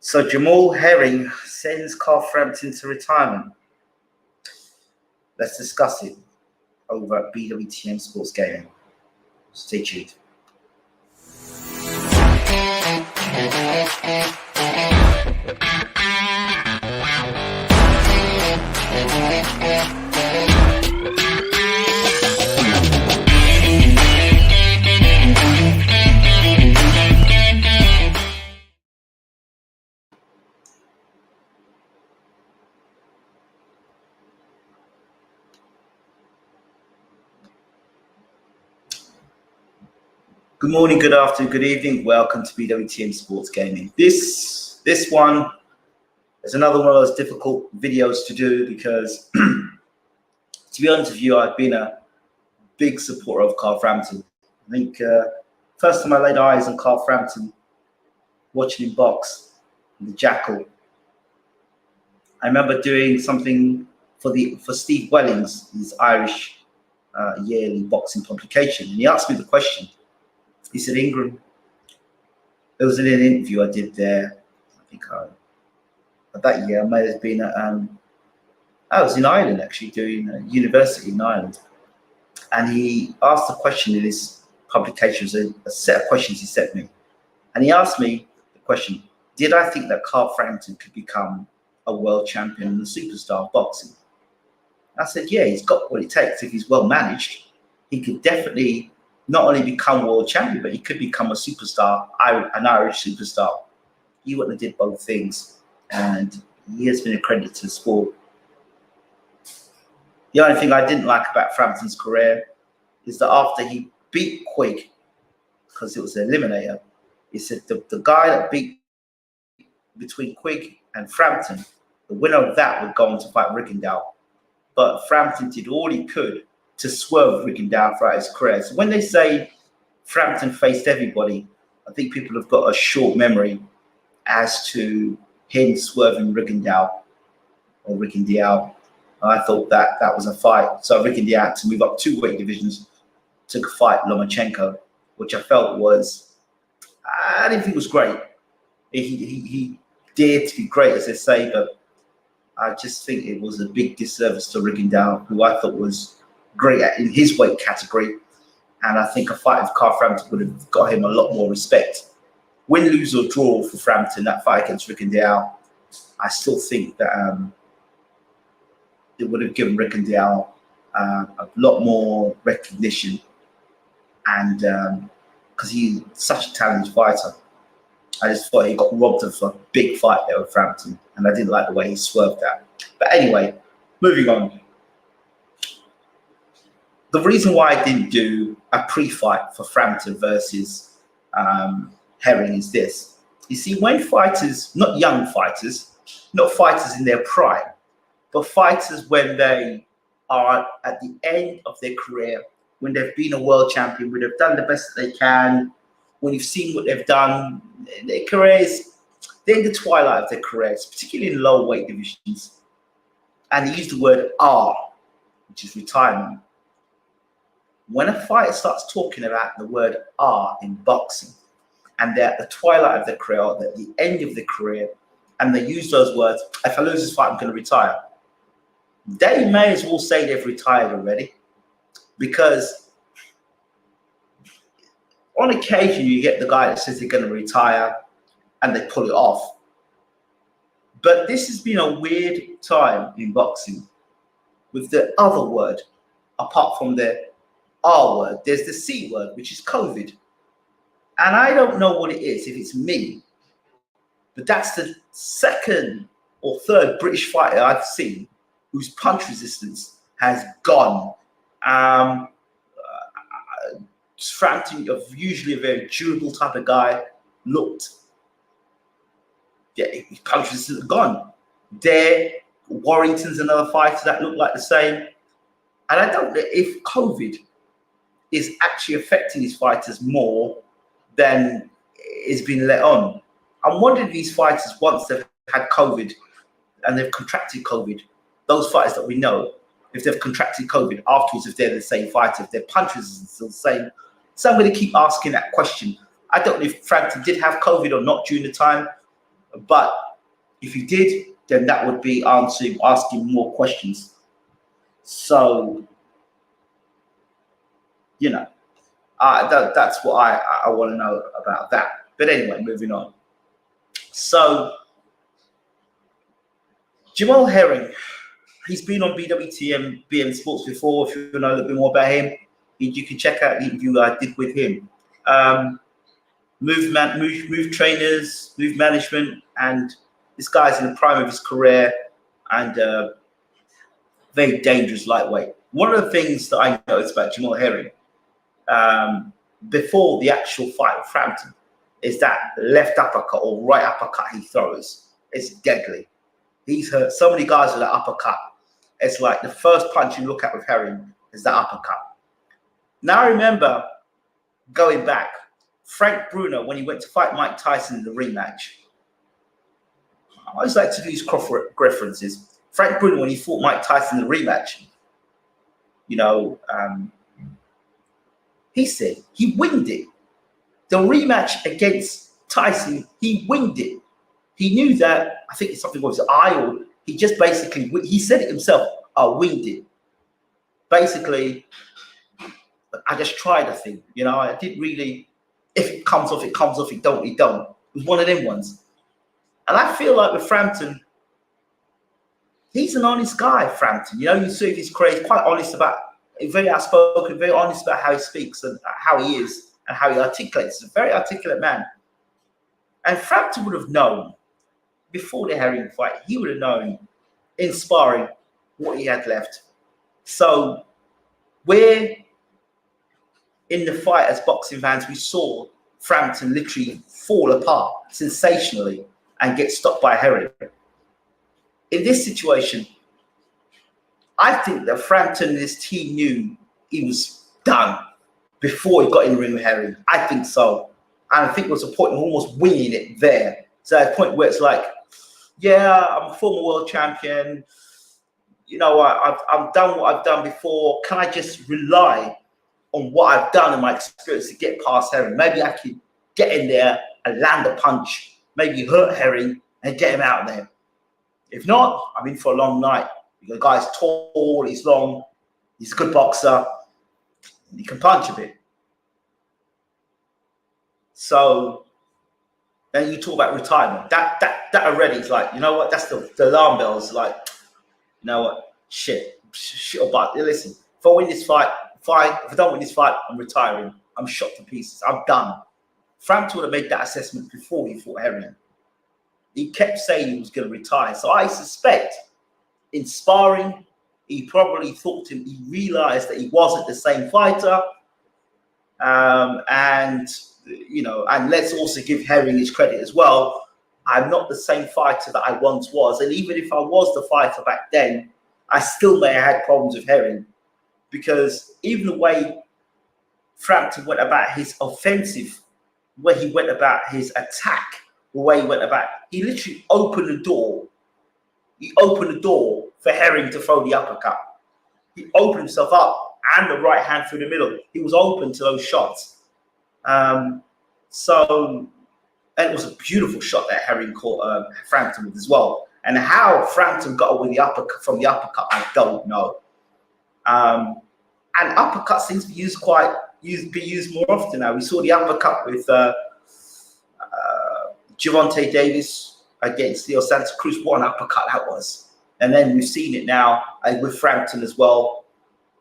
So Jamal Herring sends Framption to retirement. Let's discuss it over at BWTM Sports Gaming. Stay tuned. Good morning, good afternoon, good evening. Welcome to BWTM Sports Gaming. This one is another one of those difficult videos to do because, to be honest with you, I've been a big supporter of Framption. I think first time I laid eyes on Framption, watching him box in the Jackal, I remember doing something for Steve Wellings, his Irish yearly boxing publication, and he asked me the question. He said, Ingram, there was an interview I did there. I think that year I may have been at, I was in Ireland actually, doing a university in Ireland. And he asked the question in his publication, it was a set of questions he sent me. And he asked me the question, did I think that Framption could become a world champion and a superstar of boxing? I said, yeah, he's got what it takes. If he's well managed, he could definitely not only become world champion, but he could become a superstar, an Irish superstar. He wouldn't have did both things, and he has been a credit to the sport. The only thing I didn't like about Frampton's career is that after he beat Quigg, because it was an eliminator, he said the guy that beat between Quigg and Frampton, the winner of that would go on to fight Rigondeaux. But Frampton did all he could to swerve Rigondeaux throughout his career. So when they say Frampton faced everybody, I think people have got a short memory as to him swerving Rigondeaux. I thought that was a fight. So Rigondeaux had to move up 2 weight divisions to fight Lomachenko, which I felt was, I didn't think was great. He dared to be great, as they say, but I just think it was a big disservice to Rigondeaux, who I thought was great in his weight category, and I think a fight with Frampton would have got him a lot more respect. Win, lose or draw for Frampton, that fight against Rigondeaux, I still think that it would have given Rigondeaux a lot more recognition, and because he's such a talented fighter, I just thought he got robbed of a big fight there with Frampton, and I didn't like the way he swerved that. But anyway, moving on. The reason why I didn't do a pre-fight for Frampton versus Herring is this. You see, when fighters, not young fighters, not fighters in their prime, but fighters when they are at the end of their career, when they've been a world champion, when they've done the best that they can, when you've seen what they've done, their careers, they're in the twilight of their careers, particularly in low weight divisions. And they use the word R, which is retirement. When a fighter starts talking about the word R in boxing, and they're at the twilight of their career, or at the end of their career, and they use those words, if I lose this fight, I'm going to retire. They may as well say they've retired already, because on occasion you get the guy that says they're going to retire and they pull it off. But this has been a weird time in boxing with the other word, apart from the R word, there's the C word, which is COVID. And I don't know what it is, if it's me, but that's the second or third British fighter I've seen whose punch resistance has gone. Frampton, usually a very durable type of guy, looked, yeah, his punch resistance gone. There, Warrington's another fighter that looked like the same. And I don't know if COVID is actually affecting these fighters more than is being let on. I'm wondering if these fighters, once they've had COVID and they've contracted COVID, those fighters that we know, if they've contracted COVID afterwards, if they're the same fighter, if their punch resistance is still the same. So I'm going to keep asking that question. I don't know if Frampton did have COVID or not during the time, But if you did, then that would be asking more questions. So, you know, that's what I want to know about that. But anyway, moving on. So, Jamal Herring, he's been on BWTM BM Sports before. If you want to know a little bit more about him, you can check out the interview I did with him. Move trainers, move management, and this guy's in the prime of his career and very dangerous lightweight. One of the things that I noticed about Jamal Herring before the actual fight with Frampton is that left uppercut or right uppercut he throws. It's deadly. He's hurt so many guys with that uppercut. It's like the first punch you look at with Herring is that uppercut. Now I remember going back, Frank Bruno, when he went to fight Mike Tyson in the rematch. I always like to use cross references. Frank Bruno, when he fought Mike Tyson in the rematch, he said he winged it. The rematch against Tyson, he winged it. He knew that, I think it's something was eye or he just basically, he said it himself, I winged it. Basically, I just tried a thing, I didn't really, if it comes off, it comes off, it don't. It was one of them ones. And I feel like with Frampton, he's an honest guy, Frampton. You see his career, he's quite honest very outspoken, very honest about how he speaks and how he is and how he articulates. He's a very articulate man. And Frampton would have known, before the Herring fight, he would have known in sparring what he had left. So where in the fight as boxing fans, we saw Frampton literally fall apart sensationally and get stopped by Herring. In this situation, I think that Frampton and his team knew he was done before he got in the ring with Herring. I think so. And I think it was a point of almost winning it there. So at a point where it's like, yeah, I'm a former world champion. I've done what I've done before. Can I just rely on what I've done and my experience to get past Herring? Maybe I could get in there and land a punch, maybe hurt Herring and get him out there. If not, I'm in for a long night. The guy's tall, he's long, he's a good boxer, he can punch a bit. So then you talk about retirement. That already is like, you know what? That's the alarm bells. Like, you know what? Shit or butt. Listen, if I win this fight, fine. If I don't win this fight, I'm retiring. I'm shot to pieces. I'm done. Frampton would have made that assessment before he fought Herring. He kept saying he was going to retire. So I suspect in sparring, he probably he realized that he wasn't the same fighter. And let's also give Herring his credit as well. I'm not the same fighter that I once was. And even if I was the fighter back then, I still may have had problems with Herring, because even the way Frampton went about his offensive, where he went about his attack, the way he went about, he literally opened the door. He opened the door for Herring to throw the uppercut. He opened himself up and the right hand through the middle. He was open to those shots. And it was a beautiful shot that Herring caught Frampton with as well. And how Frampton got away from the uppercut, I don't know. And uppercut seems to be used more often now. We saw the uppercut with Gervonta Davis against Leo Santa Cruz. What an uppercut that was. And then we've seen it now with Frampton as well,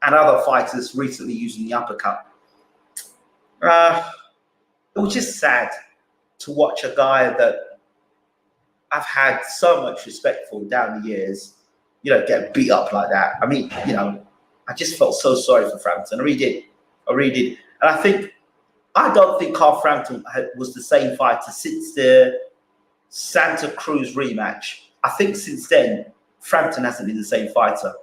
and other fighters recently using the uppercut. It was just sad to watch a guy that I've had so much respect for down the years, get beat up like that. I mean, I just felt so sorry for Frampton. I really did. And I don't think Carl Frampton was the same fighter since the Santa Cruz rematch. I think since then, Frampton hasn't been the same fighter.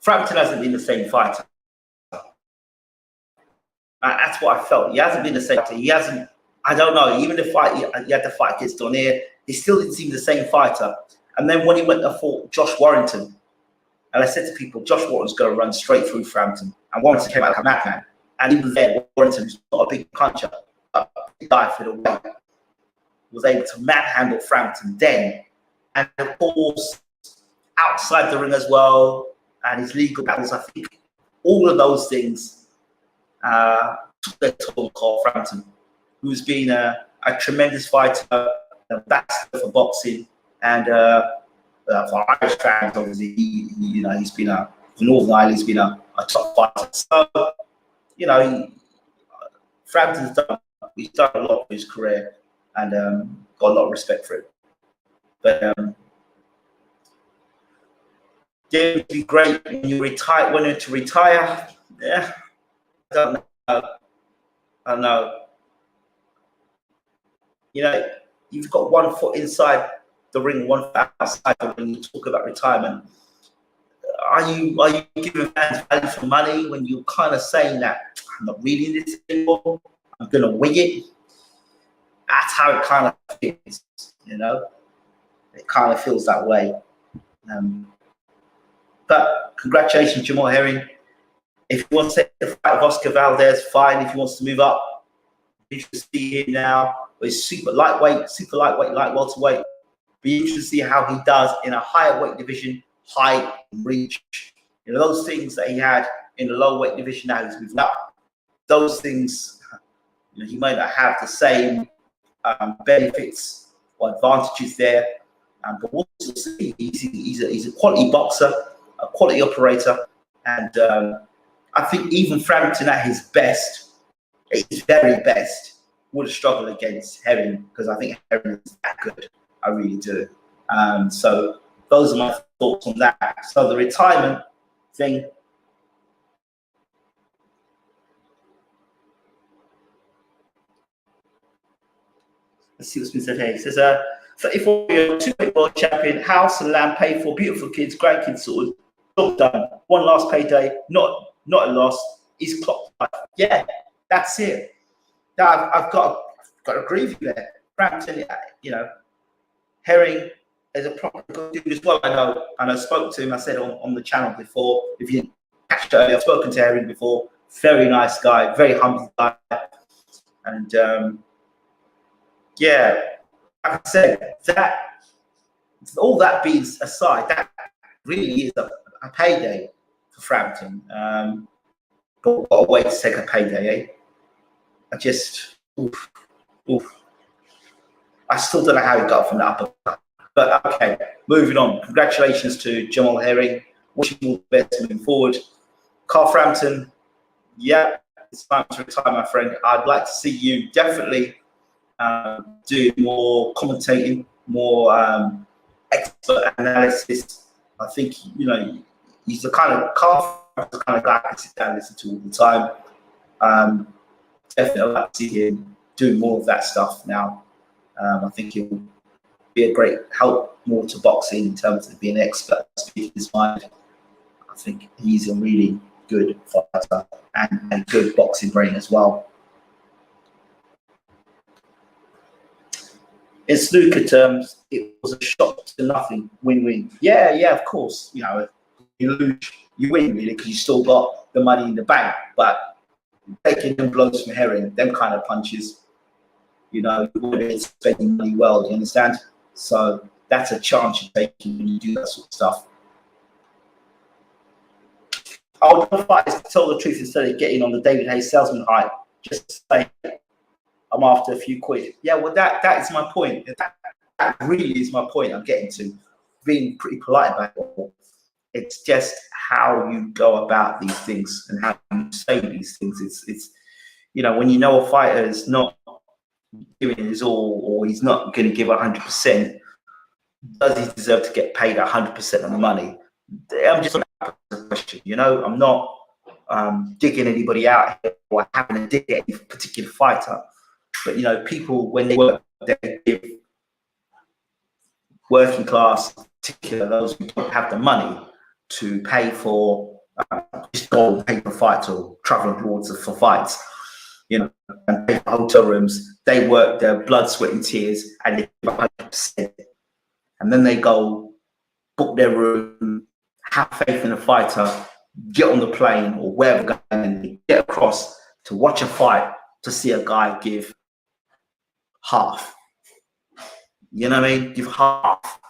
Frampton hasn't been the same fighter. That's what I felt. He hasn't been the same fighter. I don't know. Even the fight, he had the fight against Donaire, he still didn't seem the same fighter. And then when he went and fought Josh Warrington, and I said to people, Josh Warrington's going to run straight through Frampton. And Warrington came out like a madman. And even there, Warrington, who's not a big puncher, a big guy for the weight, was able to manhandle Frampton then. And of course, outside the ring as well, and his legal battles, I think all of those things took their toll on Carl Frampton, who's been a tremendous fighter, a ambassador for boxing, and for Irish fans, obviously, he's been for Northern Ireland, he's been a top fighter. So, Frampton's he's done a lot for his career, and got a lot of respect for it. But it would be great when you retire. When to retire, yeah, I don't know. You've got one foot inside the ring, one foot outside the ring. You talk about retirement. Are you giving fans value for money when you're kind of saying that I'm not really in this anymore? I'm gonna wing it. That's how it kind of feels, It kind of feels that way. But congratulations, Jamal Herring. If he wants to take the fight of Oscar Valdez, fine. If he wants to move up, you should see him now. He's super lightweight, light welterweight. Be interested to see how he does in a higher weight division, height, reach. Those things that he had in the low weight division, now he's moving up. Those things, he may not have the same benefits or advantages there, but we'll see. He's a quality boxer, a quality operator, and I think even Frampton at his best, his very best, would have struggled against Herring, because I think Herring is that good. I really do. So those are my thoughts on that. So the retirement thing. Let's see what's been said here. He says, 34-year-old two-weight world champion, house and land paid for, beautiful kids, grandkids sorted, job done. One last payday, not a loss. He's clocked life. Yeah, that's it. I've got to agree with you there. Frampton, Herring is a proper good dude as well. I know. I spoke to him. I said on the channel before. If you didn't catch it earlier, I've spoken to Herring before. Very nice guy, very humble guy, and yeah, like I said, that all that being aside, that really is a payday for Frampton. But what a way to take a payday, eh? I just, I still don't know how he got from that upper. But okay, moving on. Congratulations to Jamal Herring. Wishing you all the best moving forward. Carl Frampton, yeah, it's time to retire, my friend. I'd like to see you definitely do more commentating, more expert analysis. I think he's the kind of guy I can sit down and listen to all the time. Definitely I'd like to see him do more of that stuff now. I think he'll be a great help more to boxing in terms of being an expert, speaking his mind. I think he's a really good fighter and a good boxing brain as well. In snooker terms, it was a shot to nothing, win-win. Yeah, of course. You lose, you win really, because you still got the money in the bank. But taking them blows from Herring, them kind of punches, you want to be spending money well. Do you understand? So that's a chance you're taking when you do that sort of stuff. I would prefer to tell the truth instead of getting on the David Hayes salesman hype. Just say I'm after a few quid. Yeah, well, that is my point. That really is my point I'm getting to. Being pretty polite about it. It's just how you go about these things and how you say these things. It's when a fighter is not giving his all, or he's not going to give 100%, does he deserve to get paid 100% of the money? I'm just asking a question. I'm not digging anybody out here or having to dig at any particular fighter. But people, when they work, they give working class, particularly those who don't have the money to pay for just go and pay for fights or travel abroad for fights. you know, and pay for hotel rooms. They work their blood, sweat, and tears, and they give 100%. And then they go book their room, have faith in the fighter, get on the plane or wherever, and get across to watch a fight to see a guy give half. You know what I mean? Give half.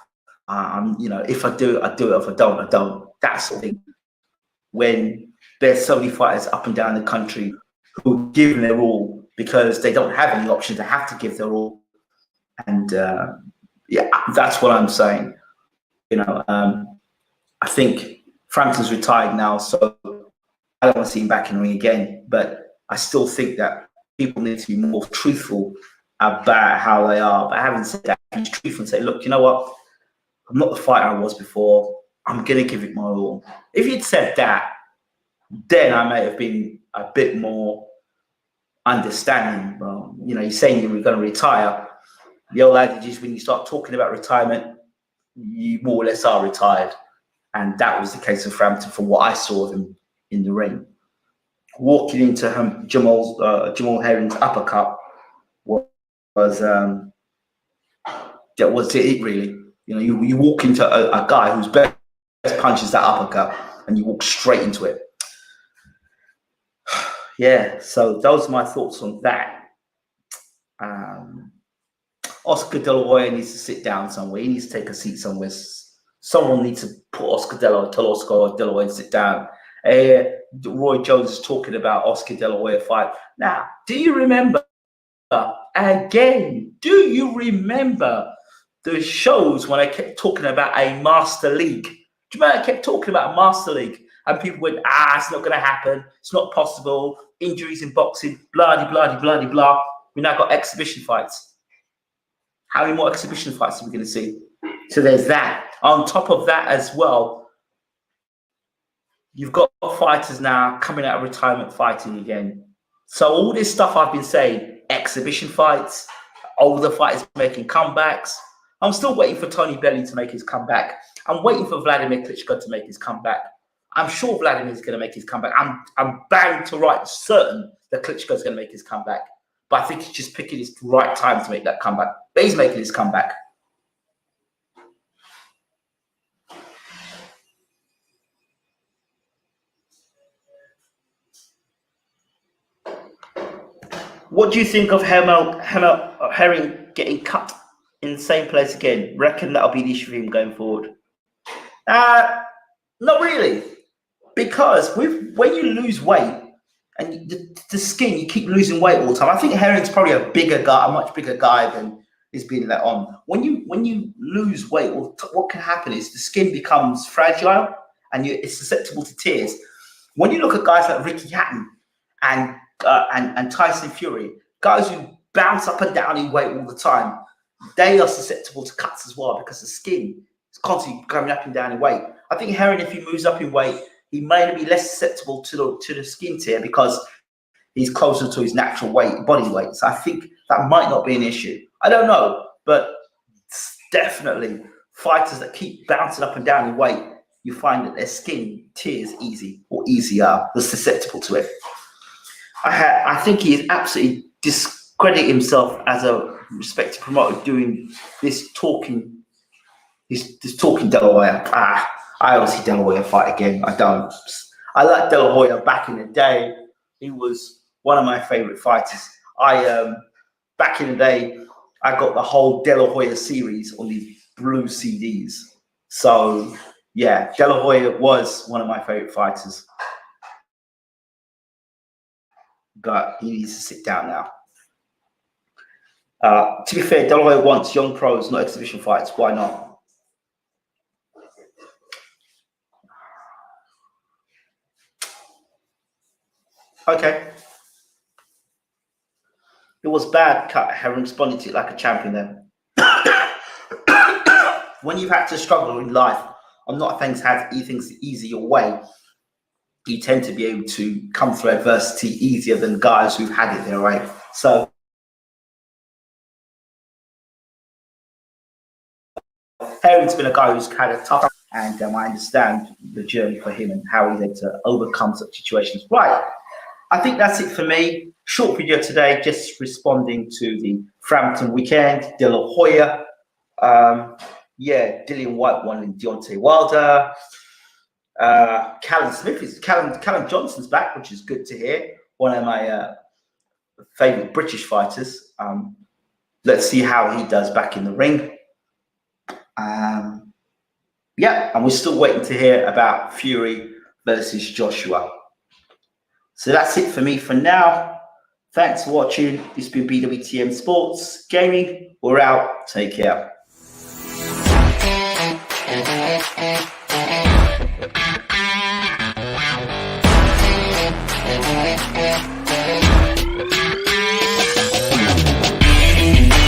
You know, if I do, I do it. If I don't, I don't. That sort of thing. When there's so many fighters up and down the country who give their all because they don't have any options, they have to give their all. And yeah, that's what I'm saying. You know, I think Frampton's retired now, so I don't want to see him back in the ring again. But I still think that people need to be more truthful about how they are. But having said that, be truthful and say, look, you know what? I'm not the fighter I was before. I'm going to give it my all. If you'd said that, then I may have been a bit more understanding. Well, you know, you're saying you were going to retire. The old adage is when you start talking about retirement, you more or less are retired. And that was the case of Frampton from what I saw of him in the ring. Walking into Jamal Herring's uppercut was that was it really. You know, you walk into a guy whose best punches that uppercut and you walk straight into it. Yeah, so those are my thoughts on that. Oscar De La Hoya needs to sit down somewhere. He needs to take a seat somewhere. Someone needs to tell Oscar De La Hoya to sit down. Roy Jones is talking about Oscar De La Hoya fight. Now, do you remember, again, do you remember the shows when I kept talking about a Master League? Do you remember I kept talking about a Master League? And people went, it's not going to happen. It's not possible. Injuries in boxing, blah, blah, blah, blah, blah. We now got exhibition fights. How many more exhibition fights are we going to see? So there's that. On top of that as well, you've got fighters now coming out of retirement fighting again. So all this stuff I've been saying, exhibition fights, older fighters making comebacks. I'm still waiting for Tony Bellew to make his comeback. I'm waiting for Vladimir Klitschko to make his comeback. I'm sure Vladimir's going to make his comeback. I'm bound to write certain that Klitschko's going to make his comeback. But I think he's just picking his right time to make that comeback. But he's making his comeback. What do you think of Herring getting cut in the same place again? Reckon that'll be the issue for him going forward? Not really. Because when you lose weight and the skin, you keep losing weight all the time. I think Herring's probably a much bigger guy than is being let on. When you lose weight, what can happen is the skin becomes fragile and it's susceptible to tears. When you look at guys like Ricky Hatton and Tyson Fury, guys who bounce up and down in weight all the time, they are susceptible to cuts as well because the skin is constantly going up and down in weight. I think Herring, if he moves up in weight, he may be less susceptible to the skin tear because he's closer to his natural body weight. So I think that might not be an issue. I don't know, but definitely fighters that keep bouncing up and down in weight, you find that their skin tears easier, they're susceptible to it. I think he is absolutely discrediting himself as a respected promoter doing this talking De La Hoya. I don't see De La Hoya fight again. I don't. I like De La Hoya back in the day. He was one of my favorite fighters. Back in the day, I got the whole De La Hoya series on these blue CDs. So yeah, De La Hoya was one of my favorite fighters. But he needs to sit down now. To be fair, De La Hoya wants young pros, not exhibition fights. Why not? Okay. It was bad cut. Herring responded to it like a champion then. When you've had to struggle in life, I'm not things easy your way, you tend to be able to come through adversity easier than guys who've had it their way. So Herring's been a guy who's had a tough, and I understand the journey for him and how he's able to overcome such situations. Right. I think that's it for me. Short video today, just responding to the Frampton weekend. De La Hoya, Dillian White won in Deontay Wilder. Callum Johnson's back, which is good to hear. One of my favorite British fighters. Let's see how he does back in the ring. And we're still waiting to hear about Fury versus Joshua. So that's it for me for now. Thanks for watching. This has been BWTM Sports Gaming. We're out. Take care.